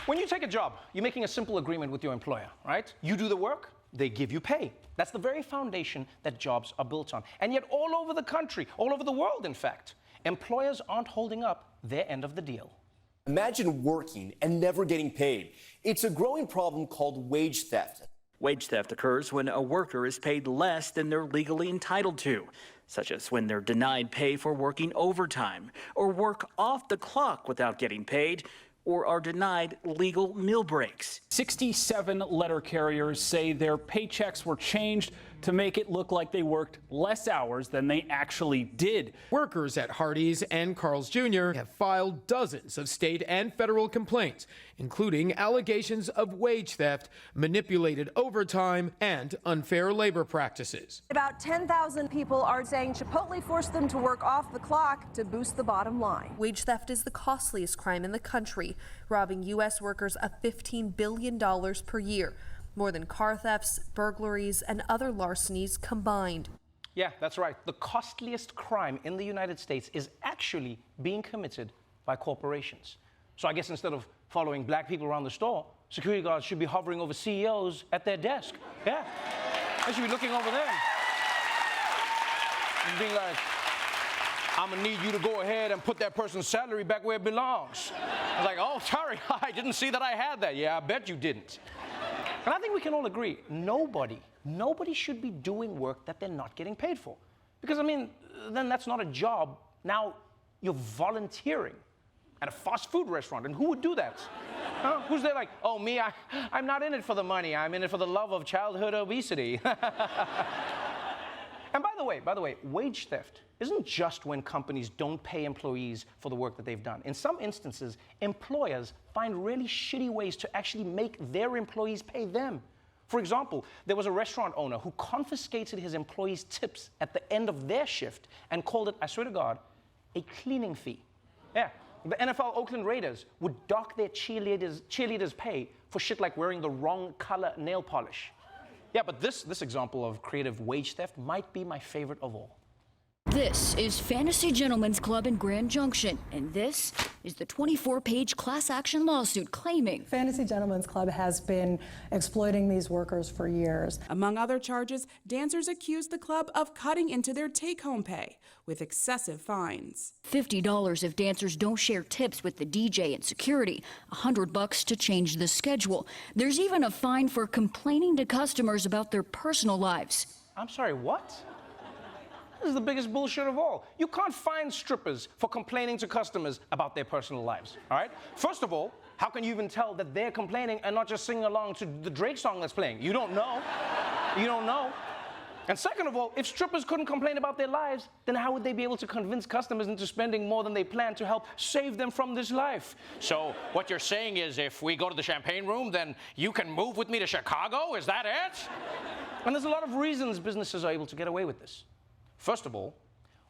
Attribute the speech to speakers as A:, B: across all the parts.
A: When you take a job, you're making a simple agreement with your employer, right? You do the work, they give you pay. That's the very foundation that jobs are built on. And yet all over the country, all over the world, in fact, employers aren't holding up their end of the deal.
B: Imagine working and never getting paid. It's a growing problem called wage theft.
C: Wage theft occurs when a worker is paid less than they're legally entitled to, such as when they're denied pay for working overtime, or work off the clock without getting paid, or are denied legal meal breaks.
D: 67 letter carriers say their paychecks were changed to make it look like they worked less hours than they actually did.
E: Workers at Hardee's and Carl's Jr. have filed dozens of state and federal complaints, including allegations of wage theft, manipulated overtime, and unfair labor practices.
F: About 10,000 people are saying Chipotle forced them to work off the clock to boost the bottom line.
G: Wage theft is the costliest crime in the country, robbing U.S. workers of $15 billion per year. More than car thefts, burglaries, and other larcenies combined.
A: Yeah, that's right. The costliest crime in the United States is actually being committed by corporations. So I guess instead of following black people around the store, security guards should be hovering over CEOs at their desk. Yeah, they should be looking over them and being like, I'm gonna need you to go ahead and put that person's salary back where it belongs. I was like, oh, sorry, I didn't see that I had that. Yeah, I bet you didn't. And I think we can all agree, nobody should be doing work that they're not getting paid for. Because, I mean, then that's not a job. Now you're volunteering at a fast food restaurant, and who would do that? Huh? Who's there like, oh, me, I'm not in it for the money, I'm in it for the love of childhood obesity. And by the way, wage theft isn't just when companies don't pay employees for the work that they've done. In some instances, employers find really shitty ways to actually make their employees pay them. For example, there was a restaurant owner who confiscated his employees' tips at the end of their shift and called it, I swear to God, a cleaning fee. Yeah, the NFL Oakland Raiders would dock their cheerleaders' pay for shit like wearing the wrong color nail polish. Yeah, but this example of creative wage theft might be my favorite of all.
H: This is Fantasy Gentlemen's Club in Grand Junction, and this is the 24-page class action lawsuit claiming
I: Fantasy Gentlemen's Club has been exploiting these workers for years.
J: Among other charges, dancers accused the club of cutting into their take-home pay with excessive fines.
H: $50 if dancers don't share tips with the DJ and security, $100 to change the schedule. There's even a fine for complaining to customers about their personal lives.
A: I'm sorry, what? This is the biggest bullshit of all. You can't fine strippers for complaining to customers about their personal lives, all right? First of all, how can you even tell that they're complaining and not just singing along to the Drake song that's playing? You don't know. You don't know. And second of all, if strippers couldn't complain about their lives, then how would they be able to convince customers into spending more than they plan to help save them from this life? So what you're saying is if we go to the champagne room, then you can move with me to Chicago? Is that it? And there's a lot of reasons businesses are able to get away with this. First of all,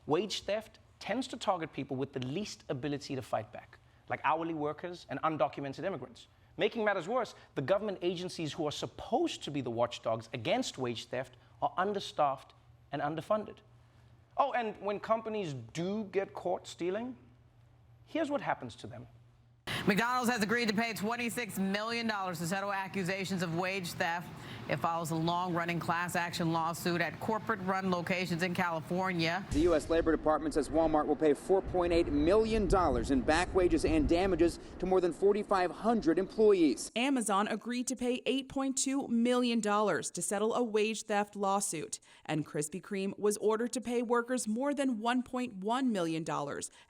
A: wage theft tends to target people with the least ability to fight back, like hourly workers and undocumented immigrants. Making matters worse, the government agencies who are supposed to be the watchdogs against wage theft are understaffed and underfunded. Oh, and when companies do get caught stealing, here's what happens to them.
K: McDonald's has agreed to pay $26 million to settle accusations of wage theft. It follows a long-running class action lawsuit at corporate-run locations in California.
L: The U.S. Labor Department says Walmart will pay $4.8 million in back wages and damages to more than 4,500 employees.
J: Amazon agreed to pay $8.2 million to settle a wage theft lawsuit. And Krispy Kreme was ordered to pay workers more than $1.1 million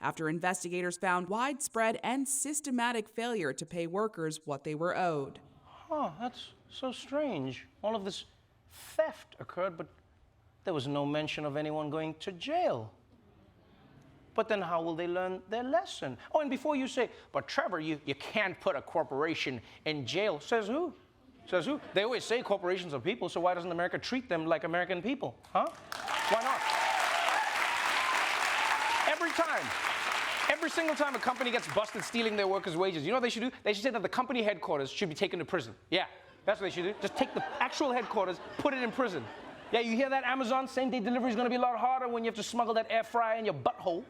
J: after investigators found widespread and systematic failure to pay workers what they were owed.
A: Oh, that's so strange. All of this theft occurred, but there was no mention of anyone going to jail. But then how will they learn their lesson? Oh, and before you say, but Trevor, you can't put a corporation in jail. Says who? Says who? They always say corporations are people, so why doesn't America treat them like American people? Huh? Why not? Every single time a company gets busted stealing their workers' wages, you know what they should do? They should say that the company headquarters should be taken to prison. Yeah, that's what they should do. Just take the actual headquarters, put it in prison. Yeah, you hear that, Amazon? Same-day delivery is going to be a lot harder when you have to smuggle that air fryer in your butthole.